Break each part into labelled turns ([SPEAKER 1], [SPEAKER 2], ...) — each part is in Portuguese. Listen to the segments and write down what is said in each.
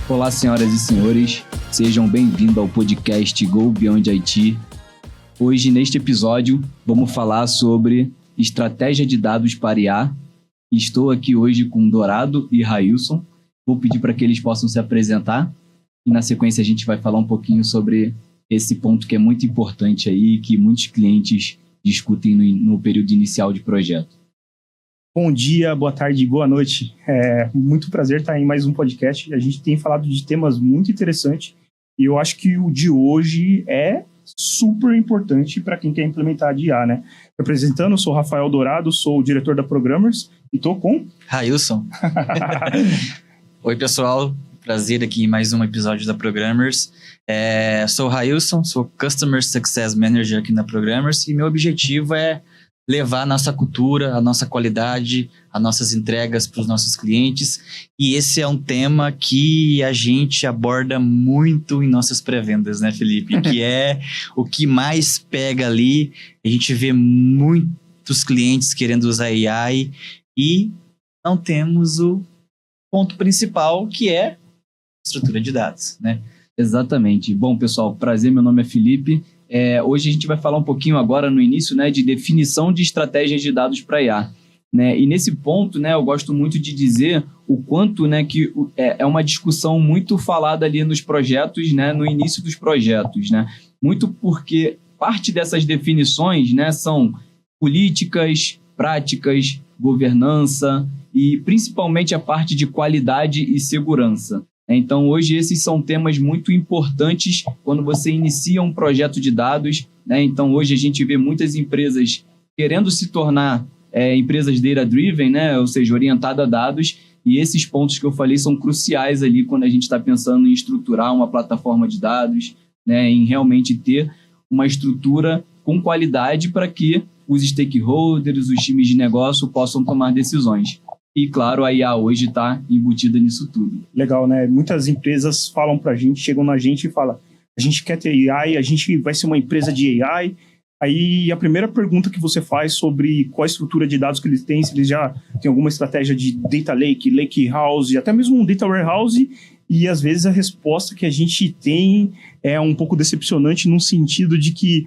[SPEAKER 1] Olá, senhoras e senhores, sejam bem-vindos ao podcast Go Beyond IT. Hoje, neste episódio, vamos falar sobre estratégia de dados para IA. Estou aqui hoje com Dourado e Railson. Vou pedir para que eles possam se apresentar e, na sequência, a gente vai falar um pouquinho sobre esse ponto que é muito importante aí, que muitos clientes discutem no período inicial de projeto.
[SPEAKER 2] Bom dia, boa tarde, boa noite. É muito prazer estar em mais um podcast. A gente tem falado de temas muito interessantes e eu acho que o de hoje é super importante para quem quer implementar de IA, né? Representando, eu sou Rafael Dourado, sou o diretor da Programmers e estou com...
[SPEAKER 3] Railson. Oi, pessoal. Prazer aqui em mais um episódio da Programmers. Sou o Railson, sou Customer Success Manager aqui na Programmers e meu objetivo é levar a nossa cultura, a nossa qualidade, as nossas entregas para os nossos clientes. E esse é um tema que a gente aborda muito em nossas pré-vendas, né, Felipe? Que é o que mais pega ali. A gente vê muitos clientes querendo usar AI e não temos o ponto principal, que é estrutura de dados, né?
[SPEAKER 1] Exatamente. Bom, pessoal, prazer, meu nome é Felipe. Hoje a gente vai falar um pouquinho agora no início, né, de definição de estratégias de dados para IA. Né? E nesse ponto, né, eu gosto muito de dizer o quanto, né, que é uma discussão muito falada ali nos projetos, né, no início dos projetos. Né? Muito porque parte dessas definições, né, são políticas, práticas, governança e principalmente a parte de qualidade e segurança. Então, hoje, esses são temas muito importantes quando você inicia um projeto de dados. Né? Então, hoje, a gente vê muitas empresas querendo se tornar empresas data-driven, né? Ou seja, orientadas a dados. E esses pontos que eu falei são cruciais ali quando a gente está pensando em estruturar uma plataforma de dados, né? Em realmente ter uma estrutura com qualidade para que os stakeholders, os times de negócio possam tomar decisões. E, claro, a IA hoje está embutida nisso tudo.
[SPEAKER 2] Legal, né? Muitas empresas falam para a gente, chegam na gente e falam, a gente quer ter AI, a gente vai ser uma empresa de AI. Aí a primeira pergunta que você faz sobre qual a estrutura de dados que eles têm, se eles já têm alguma estratégia de data lake, lake house, até mesmo um data warehouse, e às vezes a resposta que a gente tem é um pouco decepcionante no sentido de que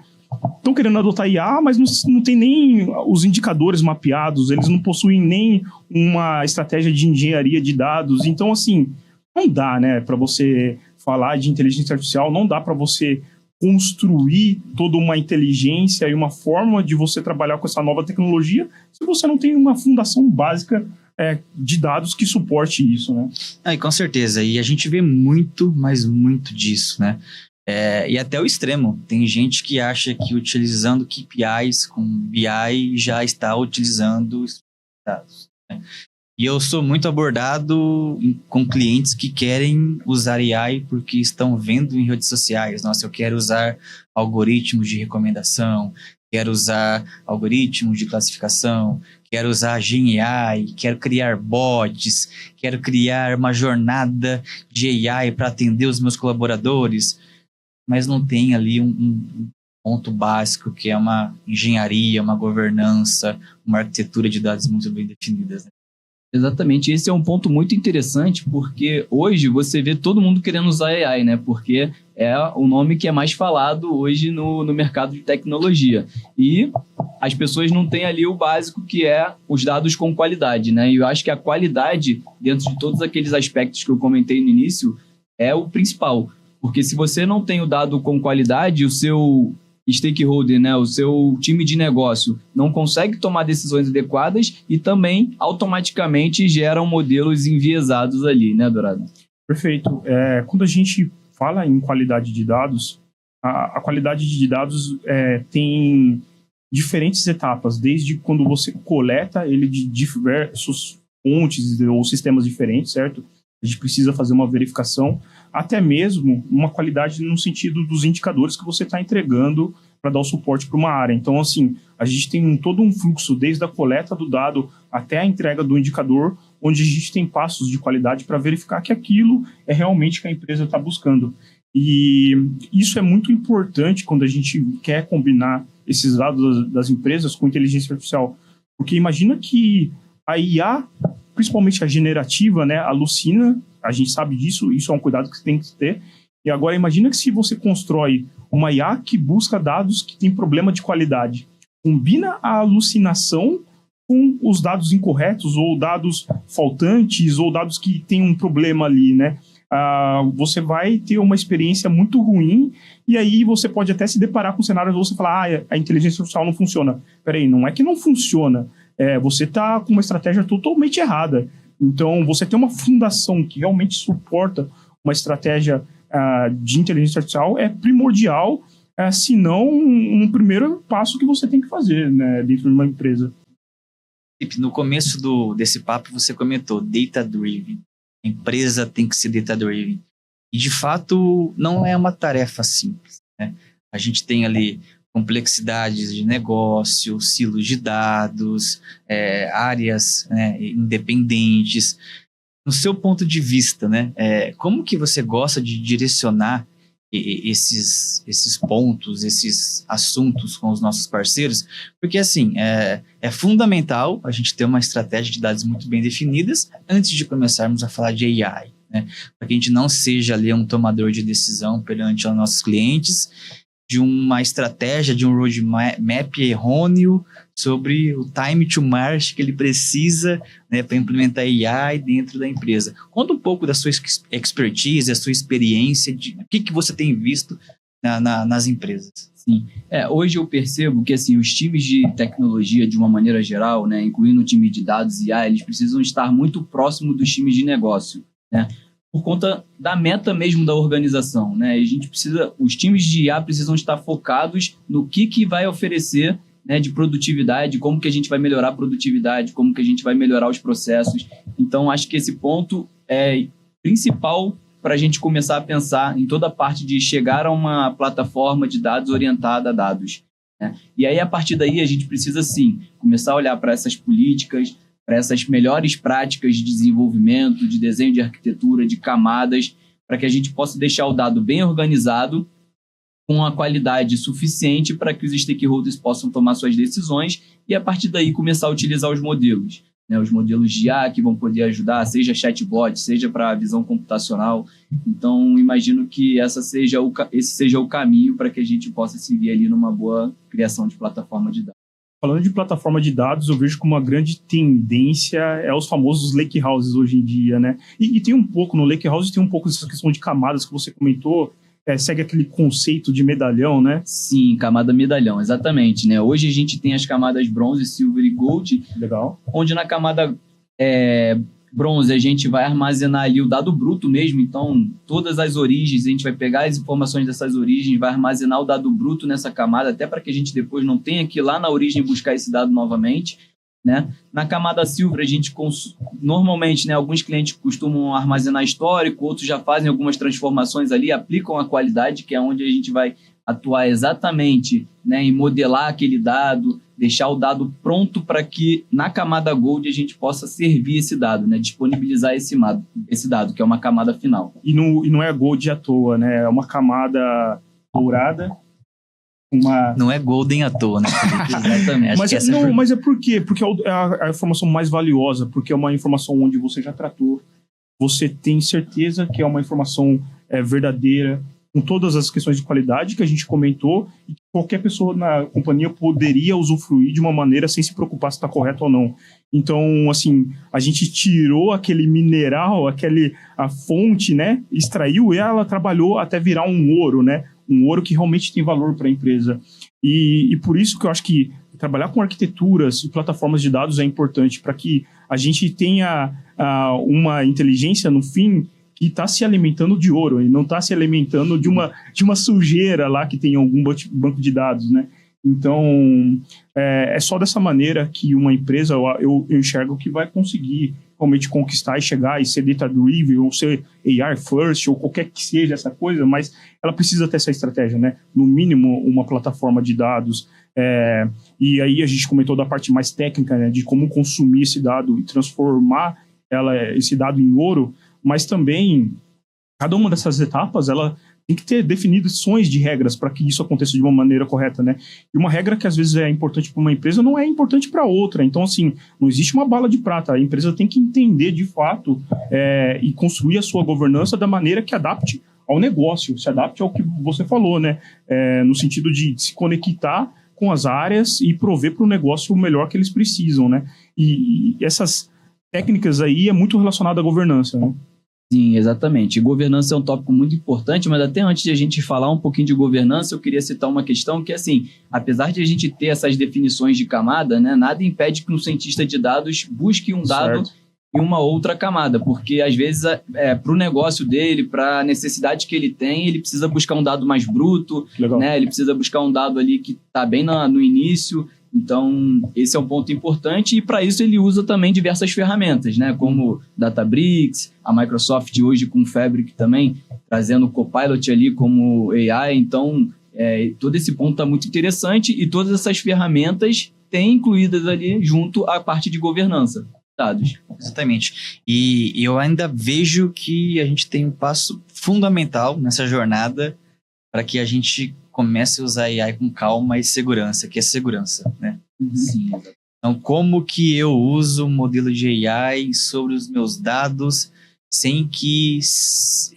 [SPEAKER 2] estão querendo adotar IA, mas não tem nem os indicadores mapeados, eles não possuem nem uma estratégia de engenharia de dados. Então, assim, não dá, né, para você falar de inteligência artificial, não dá para você construir toda uma inteligência e uma forma de você trabalhar com essa nova tecnologia se você não tem uma fundação básica de dados que suporte isso, né?
[SPEAKER 3] E com certeza. E a gente vê muito, mas muito disso, né? E até o extremo. Tem gente que acha que utilizando KPIs com BI já está utilizando dados. Né? E eu sou muito abordado com clientes que querem usar AI porque estão vendo em redes sociais. Nossa, eu quero usar algoritmos de recomendação, quero usar algoritmos de classificação, quero usar Gen AI, quero criar bots, quero criar uma jornada de AI para atender os meus colaboradores. Mas não tem ali um ponto básico que é uma engenharia, uma governança, uma arquitetura de dados muito bem definidas. Né?
[SPEAKER 1] Exatamente, esse é um ponto muito interessante porque hoje você vê todo mundo querendo usar AI, né? Porque é o nome que é mais falado hoje no mercado de tecnologia. E as pessoas não têm ali o básico que é os dados com qualidade, né? E eu acho que a qualidade, dentro de todos aqueles aspectos que eu comentei no início, é o principal. Porque se você não tem o dado com qualidade, o seu stakeholder, né, o seu time de negócio não consegue tomar decisões adequadas e também automaticamente geram modelos enviesados ali, né, Dourado?
[SPEAKER 2] Perfeito. Quando a gente fala em qualidade de dados, a qualidade de dados tem diferentes etapas, desde quando você coleta ele de diversos fontes ou sistemas diferentes, certo? A gente precisa fazer uma verificação, até mesmo uma qualidade no sentido dos indicadores que você está entregando para dar o suporte para uma área. Então, assim, a gente tem todo um fluxo desde a coleta do dado até a entrega do indicador, onde a gente tem passos de qualidade para verificar que aquilo é realmente o que a empresa está buscando. E isso é muito importante quando a gente quer combinar esses dados das empresas com inteligência artificial, porque imagina que a IA, principalmente a generativa, né, alucina A gente sabe disso, isso é um cuidado que você tem que ter. E agora imagina que se você constrói uma IA que busca dados que tem problema de qualidade, combina a alucinação com os dados incorretos ou dados faltantes ou dados que tem um problema ali, né? Você vai ter uma experiência muito ruim e aí você pode até se deparar com cenários onde você falar, a inteligência artificial não funciona. Peraí, não é que não funciona, você está com uma estratégia totalmente errada. Então, você ter uma fundação que realmente suporta uma estratégia de inteligência artificial é primordial, se não um primeiro passo que você tem que fazer, né, dentro de uma empresa.
[SPEAKER 3] No começo desse papo você comentou data-driven. A empresa tem que ser data-driven. E, de fato, não é uma tarefa simples, né? A gente tem ali complexidades de negócio, silos de dados, áreas, né, independentes. No seu ponto de vista, né, como que você gosta de direcionar esses pontos, esses assuntos com os nossos parceiros? Porque, assim, é fundamental a gente ter uma estratégia de dados muito bem definidas antes de começarmos a falar de AI, né? Para que a gente não seja ali um tomador de decisão perante os nossos clientes de uma estratégia, de um roadmap errôneo sobre o time to market que ele precisa, né, para implementar AI dentro da empresa. Conta um pouco da sua expertise, da sua experiência, de o que você tem visto nas empresas.
[SPEAKER 1] Sim. Hoje eu percebo que assim, os times de tecnologia, de uma maneira geral, né, incluindo o time de dados e AI, eles precisam estar muito próximo dos times de negócio, né? Por conta da meta mesmo da organização, né? Os times de IA precisam estar focados no que vai oferecer, né, de produtividade, como que a gente vai melhorar a produtividade, como que a gente vai melhorar os processos. Então, acho que esse ponto é principal para a gente começar a pensar em toda a parte de chegar a uma plataforma de dados orientada a dados, né? E aí, a partir daí, a gente precisa, sim, começar a olhar para essas políticas, para essas melhores práticas de desenvolvimento, de desenho de arquitetura, de camadas, para que a gente possa deixar o dado bem organizado, com a qualidade suficiente para que os stakeholders possam tomar suas decisões e, a partir daí, começar a utilizar os modelos, né? Os modelos de IA que vão poder ajudar, seja chatbot, seja para a visão computacional. Então, imagino que esse seja o caminho para que a gente possa seguir ali numa boa criação de plataforma de dados.
[SPEAKER 2] Falando de plataforma de dados, eu vejo como uma grande tendência os famosos lakehouses hoje em dia, né? E tem um pouco, no lakehouse tem um pouco dessa questão de camadas que você comentou, segue aquele conceito de medalhão, né?
[SPEAKER 1] Sim, camada medalhão, exatamente, né? Hoje a gente tem as camadas bronze, silver e gold.
[SPEAKER 2] Legal.
[SPEAKER 1] Onde na camada bronze a gente vai armazenar ali o dado bruto mesmo, então todas as origens, a gente vai pegar as informações dessas origens, vai armazenar o dado bruto nessa camada, até para que a gente depois não tenha que ir lá na origem buscar esse dado novamente, né? Na camada silver, a gente normalmente, né, alguns clientes costumam armazenar histórico, outros já fazem algumas transformações ali, aplicam a qualidade, que é onde a gente vai atuar exatamente, né, em modelar aquele dado, deixar o dado pronto para que na camada Gold a gente possa servir esse dado, né, disponibilizar esse dado, que é uma camada final.
[SPEAKER 2] E não é Gold à toa, né? É uma camada dourada.
[SPEAKER 3] Não é Golden à toa, né?
[SPEAKER 1] Exatamente.
[SPEAKER 2] Mas é por quê? Porque é a informação mais valiosa, porque é uma informação onde você já tratou, você tem certeza que é uma informação verdadeira, com todas as questões de qualidade que a gente comentou, e que qualquer pessoa na companhia poderia usufruir de uma maneira sem se preocupar se está correto ou não. Então, assim, a gente tirou aquele mineral, a fonte, né? Extraiu e ela trabalhou até virar um ouro, né? Um ouro que realmente tem valor para a empresa. E por isso que eu acho que trabalhar com arquiteturas e plataformas de dados é importante, para que a gente tenha uma inteligência no fim que está se alimentando de ouro e não está se alimentando de uma sujeira lá que tem em algum banco de dados, né? Então, é só dessa maneira que uma empresa, eu enxergo, que vai conseguir realmente conquistar e chegar e ser data-driven, ou ser AI first, ou qualquer que seja essa coisa, mas ela precisa ter essa estratégia, né? No mínimo, uma plataforma de dados. E aí a gente comentou da parte mais técnica, né? De como consumir esse dado e transformar esse dado em ouro, mas também cada uma dessas etapas, ela tem que ter definições de regras para que isso aconteça de uma maneira correta, né? E uma regra que às vezes é importante para uma empresa não é importante para outra. Então, assim, não existe uma bala de prata. A empresa tem que entender de fato e construir a sua governança da maneira que adapte ao negócio, se adapte ao que você falou, né? No sentido de se conectar com as áreas e prover para o negócio o melhor que eles precisam, né? E essas técnicas aí é muito relacionado à governança, né?
[SPEAKER 1] Sim, exatamente. Governança é um tópico muito importante, mas até antes de a gente falar um pouquinho de governança, eu queria citar uma questão que, assim, apesar de a gente ter essas definições de camada, né, nada impede que um cientista de dados busque um dado em uma outra camada, porque às vezes para o negócio dele, para a necessidade que ele tem, ele precisa buscar um dado mais bruto, né, ele precisa buscar um dado ali que está bem no início. Então, esse é um ponto importante, e para isso ele usa também diversas ferramentas, né, como Databricks, a Microsoft hoje com o Fabric também, trazendo o Copilot ali como AI. Então, todo esse ponto está muito interessante, e todas essas ferramentas têm incluídas ali junto à parte de governança. Dados.
[SPEAKER 3] Exatamente. E eu ainda vejo que a gente tem um passo fundamental nessa jornada para que a gente comece a usar AI com calma e segurança, que é segurança, né?
[SPEAKER 1] Sim.
[SPEAKER 3] Então, como que eu uso o modelo de AI sobre os meus dados sem que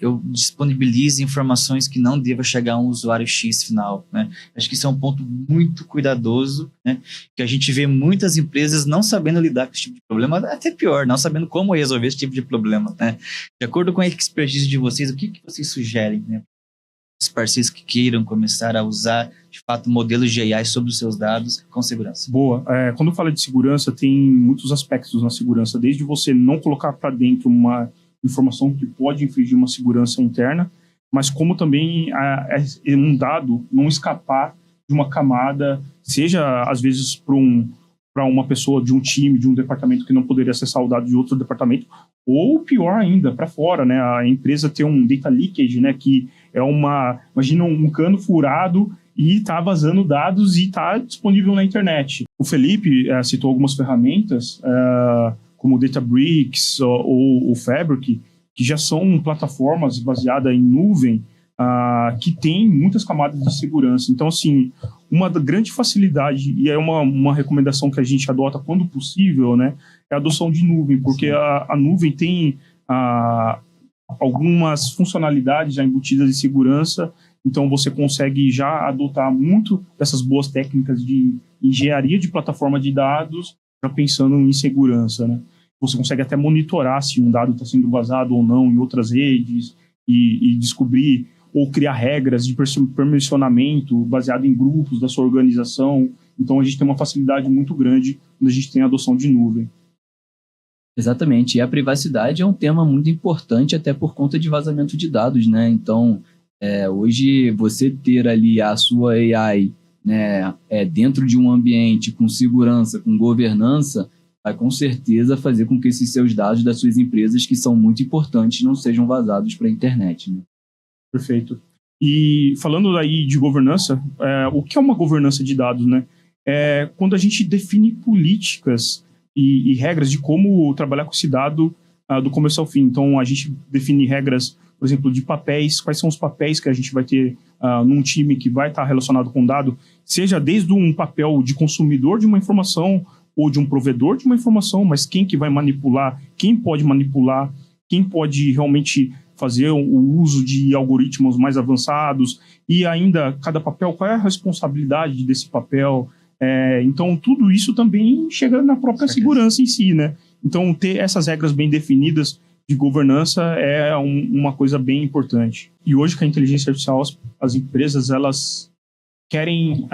[SPEAKER 3] eu disponibilize informações que não deva chegar a um usuário X final, né? Acho que isso é um ponto muito cuidadoso, né? Que a gente vê muitas empresas não sabendo lidar com esse tipo de problema, até pior, não sabendo como resolver esse tipo de problema, né? De acordo com a expertise de vocês, o que vocês sugerem, né? Os parceiros que queiram começar a usar, de fato, modelos de AI sobre os seus dados com segurança.
[SPEAKER 2] Boa. Quando fala de segurança, tem muitos aspectos na segurança, desde você não colocar para dentro uma informação que pode infringir uma segurança interna, mas como também um dado não escapar de uma camada, seja às vezes para uma pessoa de um time, de um departamento que não poderia acessar o dado de outro departamento, ou pior ainda, para fora, né? A empresa ter um data leakage, né? Que é imagina um cano furado e está vazando dados e está disponível na internet. O Felipe citou algumas ferramentas, como o Databricks ou o Fabric, que já são plataformas baseadas em nuvem, que tem muitas camadas de segurança. Então, assim, uma grande facilidade, e é uma recomendação que a gente adota quando possível, né, é a adoção de nuvem, porque a nuvem tem algumas funcionalidades já embutidas de segurança, então você consegue já adotar muito dessas boas técnicas de engenharia de plataforma de dados, já pensando em segurança, né? Você consegue até monitorar se um dado está sendo vazado ou não em outras redes e descobrir ou criar regras de permissionamento baseado em grupos da sua organização. Então, a gente tem uma facilidade muito grande quando a gente tem a adoção de nuvem.
[SPEAKER 1] Exatamente. E a privacidade é um tema muito importante até por conta de vazamento de dados, né? Então, hoje, você ter ali a sua AI, né, dentro de um ambiente com segurança, com governança, vai com certeza fazer com que esses seus dados das suas empresas, que são muito importantes, não sejam vazados para a internet, né?
[SPEAKER 2] Perfeito. E falando aí de governança, o que é uma governança de dados, né? É quando a gente define políticas e regras de como trabalhar com esse dado do começo ao fim. Então, a gente define regras, por exemplo, de papéis, quais são os papéis que a gente vai ter num time que vai estar relacionado com o dado, seja desde um papel de consumidor de uma informação ou de um provedor de uma informação, mas quem que vai manipular, quem pode realmente fazer o uso de algoritmos mais avançados, e ainda cada papel, qual é a responsabilidade desse papel. Então, tudo isso também chega na própria segurança em si, né? Então, ter essas regras bem definidas de governança é uma coisa bem importante. E hoje, com a inteligência artificial, as empresas, elas querem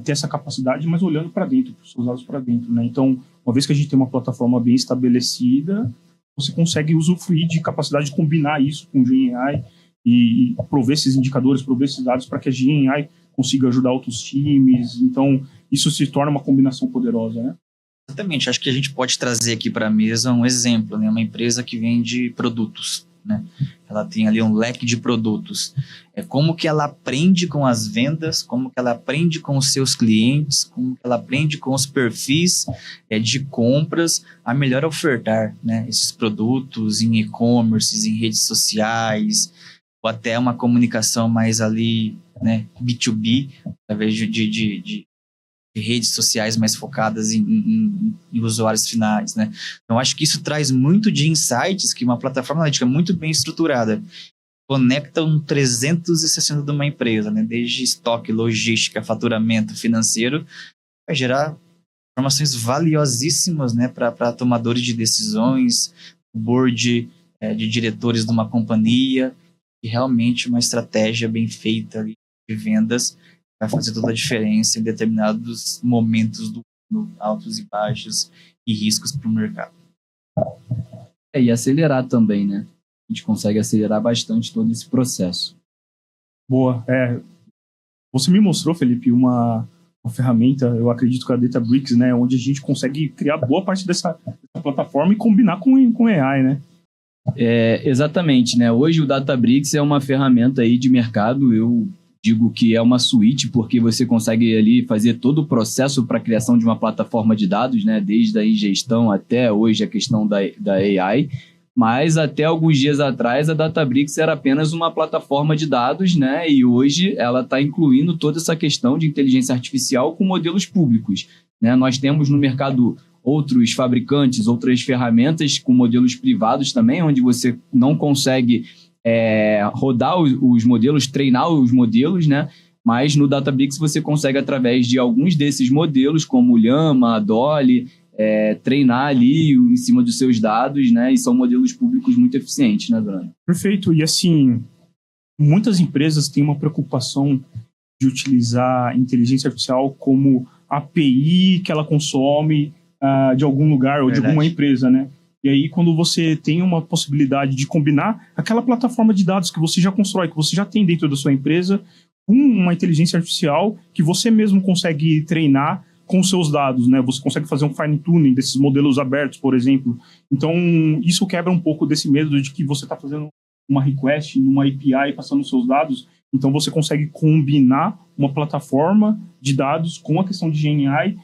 [SPEAKER 2] ter essa capacidade, mas olhando para dentro, para os seus dados para dentro, né? Então, uma vez que a gente tem uma plataforma bem estabelecida, você consegue usufruir de capacidade de combinar isso com o GenAI e prover esses indicadores, prover esses dados para que a GenAI consiga ajudar outros times. Então, isso se torna uma combinação poderosa, né?
[SPEAKER 3] Exatamente. Acho que a gente pode trazer aqui para a mesa um exemplo, né? Uma empresa que vende produtos, né? Ela tem ali um leque de produtos. Como que ela aprende com as vendas, como que ela aprende com os seus clientes, como que ela aprende com os perfis de compras a melhor ofertar, né, esses produtos em e-commerce, em redes sociais. ou até uma comunicação mais ali, né, B2B, através de redes sociais mais focadas em usuários finais, né? Então, acho que isso traz muito de insights que uma plataforma analítica muito bem estruturada conecta um 360 de uma empresa, né? Desde estoque, logística, faturamento, financeiro, vai gerar informações valiosíssimas, né, para tomadores de decisões, board de diretores de uma companhia, e realmente uma estratégia bem feita ali de vendas vai fazer toda a diferença em determinados momentos do ano, altos e baixos e riscos para o mercado.
[SPEAKER 1] E acelerar também, né? A gente consegue acelerar bastante todo esse processo.
[SPEAKER 2] Boa. Você me mostrou, Felipe, uma ferramenta, eu acredito que a Databricks, né, onde a gente consegue criar boa parte dessa plataforma e combinar com AI, né?
[SPEAKER 1] Exatamente, né? Hoje o Databricks é uma ferramenta aí de mercado, eu digo que é uma suíte, porque você consegue ali fazer todo o processo para a criação de uma plataforma de dados, né? Desde a ingestão até hoje a questão da AI, mas até alguns dias atrás a Databricks era apenas uma plataforma de dados, né? E hoje ela está incluindo toda essa questão de inteligência artificial com modelos públicos, né? Nós temos no mercado outros fabricantes, outras ferramentas com modelos privados também, onde você não consegue rodar os modelos, treinar os modelos, né? Mas no Databricks você consegue, através de alguns desses modelos, como o Llama, a Dolly, treinar ali em cima dos seus dados, né? E são modelos públicos muito eficientes, né, Bruno?
[SPEAKER 2] Perfeito. E assim, muitas empresas têm uma preocupação de utilizar a inteligência artificial como API que ela consome de algum lugar ou de alguma empresa, né? E aí, quando você tem uma possibilidade de combinar aquela plataforma de dados que você já constrói, que você já tem dentro da sua empresa, com uma inteligência artificial que você mesmo consegue treinar com os seus dados, né? Você consegue fazer um fine-tuning desses modelos abertos, por exemplo. Então, isso quebra um pouco desse medo de que você está fazendo uma request numa API passando os seus dados. Então, você consegue combinar uma plataforma de dados com a questão de GenAI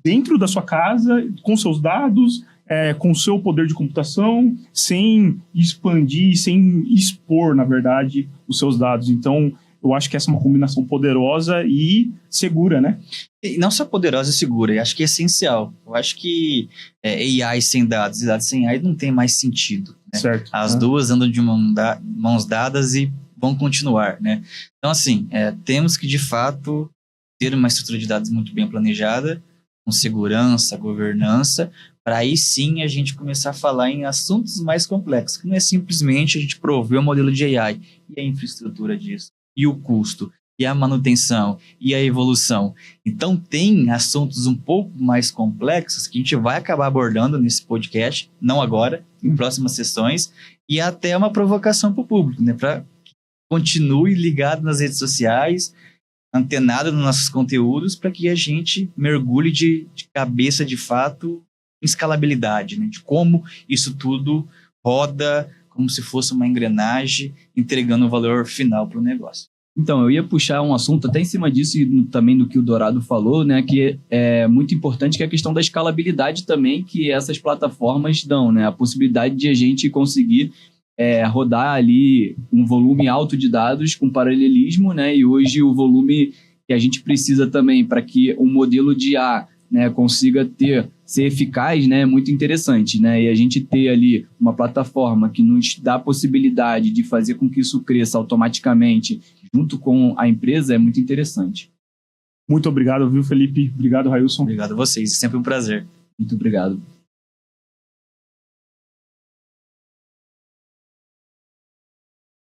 [SPEAKER 2] dentro da sua casa, com seus dados, com o seu poder de computação, sem expandir, sem expor, na verdade, os seus dados. Então, eu acho que essa é uma combinação poderosa e segura, né?
[SPEAKER 3] E não só poderosa e segura, eu acho que é essencial. Eu acho que AI sem dados e dados sem AI não tem mais sentido, né?
[SPEAKER 2] Certo.
[SPEAKER 3] As duas andam de mãos dadas e vão continuar, né? Então, assim, temos que, de fato, ter uma estrutura de dados muito bem planejada, com segurança, governança, para aí sim a gente começar a falar em assuntos mais complexos, que não é simplesmente a gente prover um modelo de AI e a infraestrutura disso, e o custo, e a manutenção, e a evolução. Então tem assuntos um pouco mais complexos que a gente vai acabar abordando nesse podcast, não agora, em próximas sessões, e até uma provocação para o público, né? Para que continue ligado nas redes sociais, antenado nos nossos conteúdos, para que a gente mergulhe de cabeça, de fato, em escalabilidade, né? De como isso tudo roda como se fosse uma engrenagem, entregando o valor final para o negócio.
[SPEAKER 1] Então, eu ia puxar um assunto até em cima disso e também do que o Dourado falou, né, que é muito importante, que é a questão da escalabilidade também que essas plataformas dão, né? A possibilidade de a gente conseguir rodar ali um volume alto de dados com paralelismo, né? E hoje o volume que a gente precisa também para que o modelo de IA, né, consiga ser eficaz, né, é muito interessante, né? E a gente ter ali uma plataforma que nos dá a possibilidade de fazer com que isso cresça automaticamente junto com a empresa é muito interessante.
[SPEAKER 2] Muito obrigado, viu, Felipe? Obrigado, Railson.
[SPEAKER 3] Obrigado a vocês, é sempre um prazer.
[SPEAKER 1] Muito obrigado.